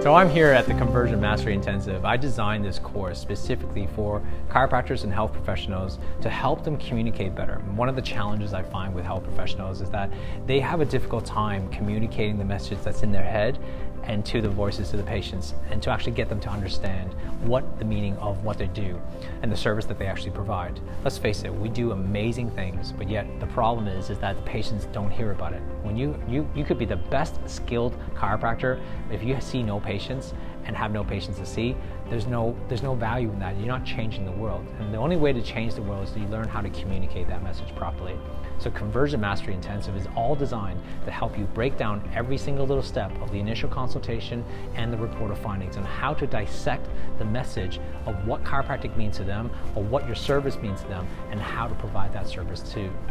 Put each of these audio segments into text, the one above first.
So I'm here at the Conversion Mastery Intensive. I designed this course specifically for chiropractors and health professionals to help them communicate better. And one of the challenges I find with health professionals is that they have a difficult time communicating the message that's in their head and to the voices of the patients, and to actually get them to understand what the meaning of what they do and the service that they actually provide. Let's face it, we do amazing things, but yet the problem is that the patients don't hear about it. When you could be the best skilled chiropractor, if you see no patients and have no patients to see, there's no value in that. You're not changing the world. And the only way to change the world is to learn how to communicate that message properly. So Conversion Mastery Intensive is all designed to help you break down every single little step of the initial consultation and the report of findings on how to dissect the message of what chiropractic means to them, or what your service means to them, and how to provide that service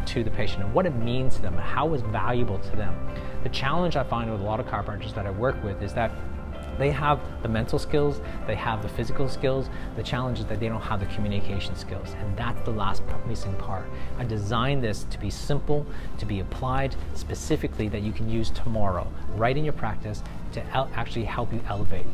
to the patient, and what it means to them, and how it's valuable to them. The challenge I find with a lot of chiropractors that I work with is that they have the mental skills, they have the physical skills. The challenge is that they don't have the communication skills, and that's the last missing part. I designed this to be simple, to be applied specifically, that you can use tomorrow, right in your practice, to actually help you elevate.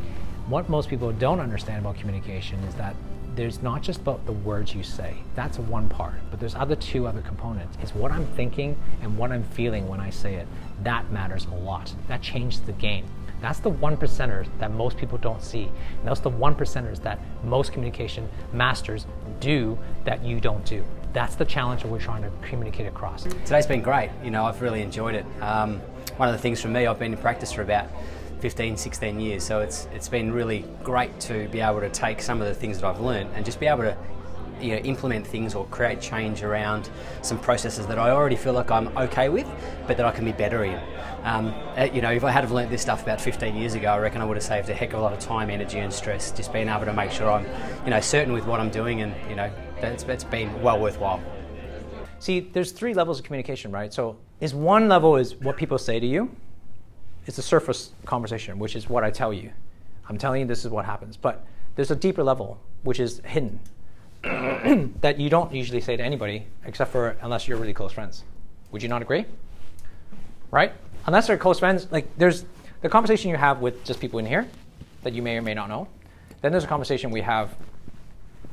What most people don't understand about communication is that there's not just about the words you say. That's one part, but there's two other components. It's what I'm thinking and what I'm feeling when I say it. That matters a lot. That changes the game. That's the 1%ers that most people don't see. And that's the 1%ers that most communication masters do that you don't do. That's the challenge that we're trying to communicate across. Today's been great. I've really enjoyed it. One of the things for me, I've been in practice for about 15, 16 years, so it's been really great to be able to take some of the things that I've learned and just be able to implement things or create change around some processes that I already feel like I'm okay with, but that I can be better in. If I had have learnt this stuff about 15 years ago, I reckon I would have saved a heck of a lot of time, energy and stress, just being able to make sure I'm certain with what I'm doing, and that's been well worthwhile. See, there's 3 levels of communication, right? So one level is what people say to you. It's a surface conversation, which is what I tell you. I'm telling you this is what happens. But there's a deeper level, which is hidden, that you don't usually say to anybody, except for unless you're really close friends. Would you not agree? Right? Unless they're close friends, like there's the conversation you have with just people in here that you may or may not know. Then there's a conversation we have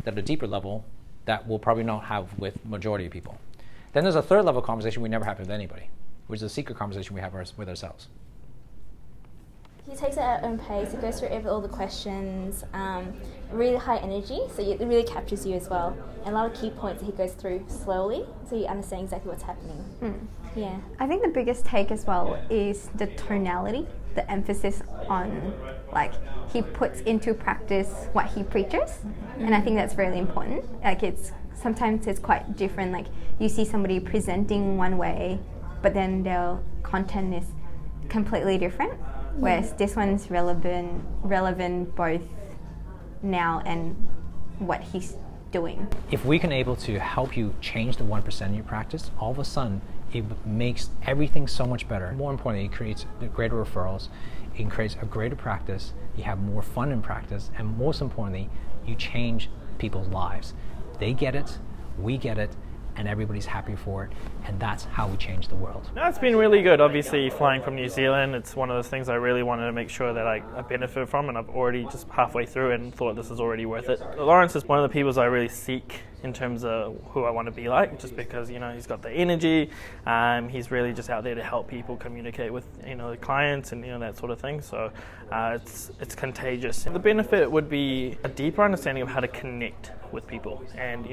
at a deeper level that we'll probably not have with majority of people. Then there's a third level conversation we never have with anybody, which is a secret conversation we have with ourselves. He takes it at own pace. He goes through all the questions, really high energy, so it really captures you as well. And a lot of key points that he goes through slowly, so you understand exactly what's happening. Yeah. I think the biggest take as well is the tonality, the emphasis on, he puts into practice what he preaches, and I think that's really important. Sometimes it's quite different. You see somebody presenting one way, but then their content is completely different. Whereas this one's relevant both now and what he's doing. If we can able to help you change the 1% in your practice, all of a sudden it makes everything so much better. More importantly, it creates greater referrals, it creates a greater practice, you have more fun in practice, and most importantly, you change people's lives. They get it, we get it, and everybody's happy for it, and that's how we change the world. No, it's been really good. Obviously, flying from New Zealand, it's one of those things I really wanted to make sure that I benefit from, and I've already just halfway through and thought this is already worth it. Lawrence is one of the people I really seek in terms of who I want to be like, just because he's got the energy, he's really just out there to help people communicate with the clients and that sort of thing. So it's contagious. The benefit would be a deeper understanding of how to connect with people, and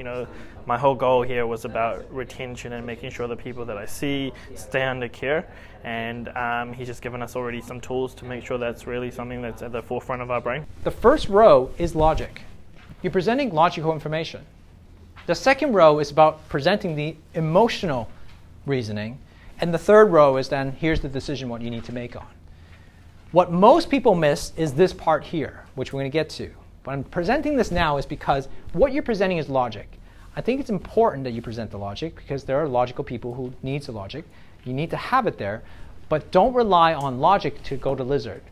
my whole goal here was about retention and making sure the people that I see stay under care, and he's just given us already some tools to make sure that's really something that's at the forefront of our brain. The first row is logic. You're presenting logical information. The second row is about presenting the emotional reasoning, and the third row is then here's the decision what you need to make on. What most people miss is this part here, which we're going to get to. But I'm presenting this now is because what you're presenting is logic. I think it's important that you present the logic because there are logical people who need the logic. You need to have it there, but don't rely on logic to go to lizard.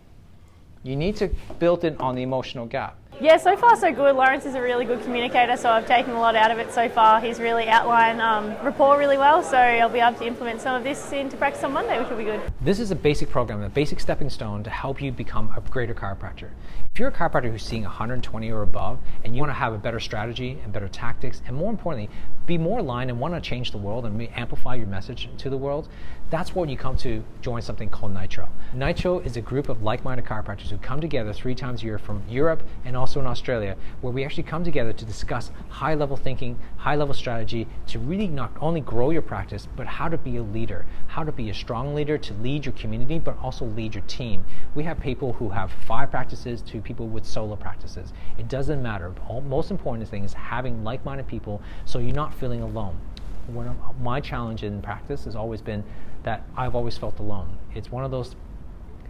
You need to build it on the emotional gap. Yeah, so far so good. Lawrence is a really good communicator, so I've taken a lot out of it so far. He's really outlined rapport really well, so I'll be able to implement some of this into practice on Monday, which will be good. This is a basic program, a basic stepping stone to help you become a greater chiropractor. If you're a chiropractor who's seeing 120 or above, and you want to have a better strategy and better tactics, and more importantly, be more aligned and want to change the world and amplify your message to the world, that's when you come to join something called Nitro. Nitro is a group of like-minded chiropractors who come together 3 times a year from Europe and also in Australia, where we actually come together to discuss high-level thinking, high-level strategy, to really not only grow your practice, but how to be a leader, how to be a strong leader, to lead your community, but also lead your team. We have people who have 5 practices to people with solo practices. It doesn't matter. The most important thing is having like-minded people so you're not feeling alone. One of my challenge in practice has always been that I've always felt alone. It's one of those,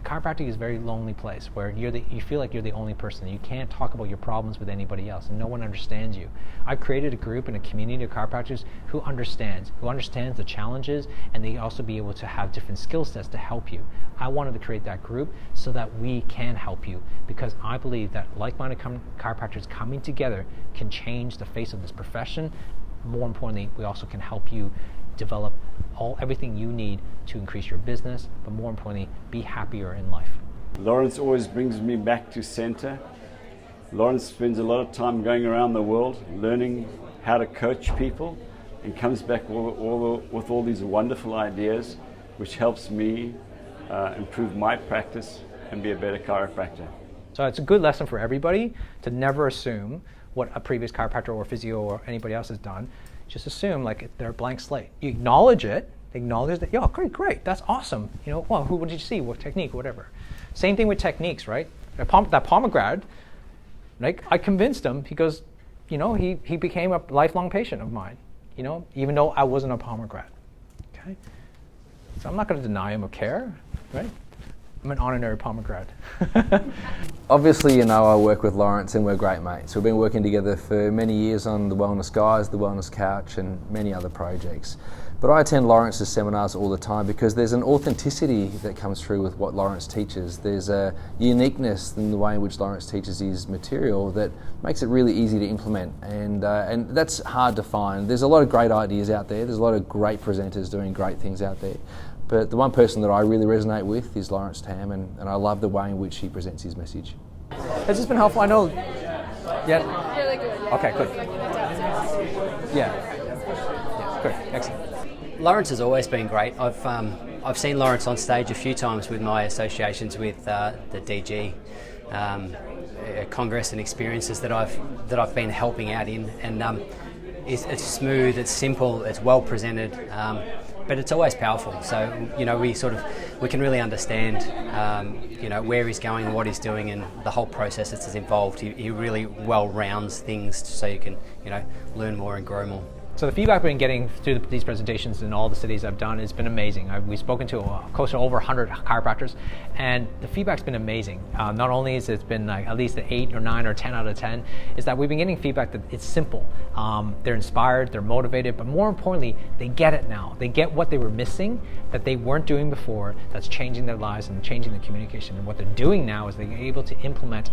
chiropractic is a very lonely place where you feel like you're the only person. You can't talk about your problems with anybody else and no one understands you. I've created a group and a community of chiropractors who understands the challenges, and they also be able to have different skill sets to help you. I wanted to create that group so that we can help you, because I believe that like-minded chiropractors coming together can change the face of this profession. More importantly, we also can help you develop everything you need to increase your business, but more importantly, be happier in life. Lawrence always brings me back to center. Lawrence spends a lot of time going around the world learning how to coach people, and comes back with all these wonderful ideas, which helps me improve my practice and be a better chiropractor. So it's a good lesson for everybody to never assume what a previous chiropractor or physio or anybody else has done. Just assume like they're a blank slate. You acknowledge it, acknowledge that, yeah, great, that's awesome. You know, well, what did you see? What technique, whatever. Same thing with techniques, right? That pomegranate, like I convinced him, he goes, you know, he became a lifelong patient of mine, you know, even though I wasn't a pomegranate, okay? So I'm not gonna deny him or care, right? I'm an honorary pomegranate. Obviously, you know, I work with Lawrence and we're great mates. We've been working together for many years on the Wellness Guys, the Wellness Couch, and many other projects. But I attend Lawrence's seminars all the time because there's an authenticity that comes through with what Lawrence teaches. There's a uniqueness in the way in which Lawrence teaches his material that makes it really easy to implement, and that's hard to find. There's a lot of great ideas out there. There's a lot of great presenters doing great things out there. But the one person that I really resonate with is Lawrence Tam, and I love the way in which he presents his message. Has this been helpful? I know. Yeah. Really good. Yeah. Okay, good. Yeah. Good. Excellent. Lawrence has always been great. I've seen Lawrence on stage a few times with my associations with the DG Congress and experiences that I've been helping out in, and it's smooth, it's simple, it's well presented. But it's always powerful. So, you know, we can really understand, you know, where he's going and what he's doing and the whole process that's involved. He really well rounds things so you can, you know, learn more and grow more. So the feedback I've been getting through these presentations in all the cities I've done has been amazing. We've spoken to close to over 100 chiropractors, and the feedback's been amazing. Not only has it been like at least an 8 or 9 or 10 out of 10, is that we've been getting feedback that it's simple. They're inspired, they're motivated, but more importantly, they get it now. They get what they were missing that they weren't doing before, that's changing their lives and changing the communication. And what they're doing now is they're able to implement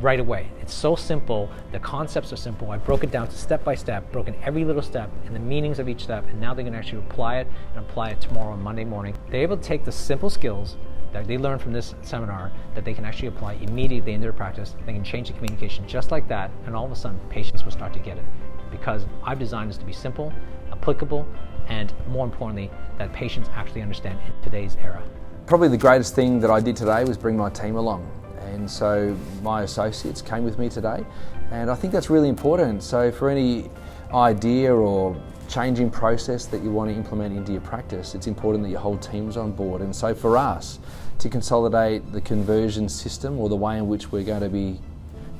right away. It's so simple, the concepts are simple. I broke it down to step by step, broken every little step and the meanings of each step, and now they can actually apply it and apply it tomorrow, Monday morning. They're able to take the simple skills that they learned from this seminar that they can actually apply immediately in their practice. They can change the communication just like that, and all of a sudden patients will start to get it, because I've designed this to be simple, applicable, and more importantly, that patients actually understand in today's era. Probably the greatest thing that I did today was bring my team along. And so my associates came with me today, and I think that's really important. So for any idea or changing process that you want to implement into your practice, it's important that your whole team's on board. And so for us to consolidate the conversion system, or the way in which we're going to be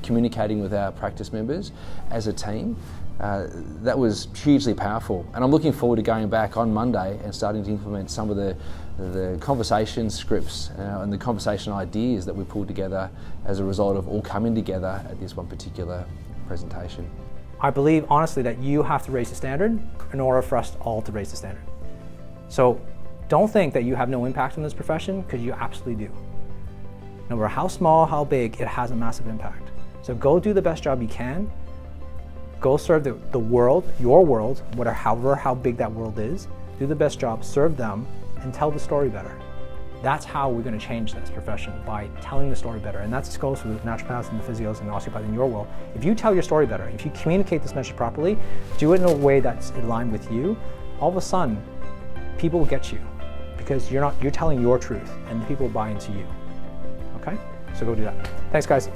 communicating with our practice members as a team, that was hugely powerful. And I'm looking forward to going back on Monday and starting to implement some of the conversation scripts and the conversation ideas that we pulled together as a result of all coming together at this one particular presentation. I believe honestly that you have to raise the standard in order for us all to raise the standard. So don't think that you have no impact in this profession, because you absolutely do. No matter how small, how big, it has a massive impact. So go do the best job you can. Go serve the world, your world, however how big that world is. Do the best job, serve them, and tell the story better. That's how we're going to change this profession, by telling the story better. And that's goes for the naturopaths and the physios and the osteopaths in your world. If you tell your story better, if you communicate this message properly, do it in a way that's in line with you, all of a sudden, people will get you, because you're telling your truth, and the people will buy into you. Okay? So go do that. Thanks, guys.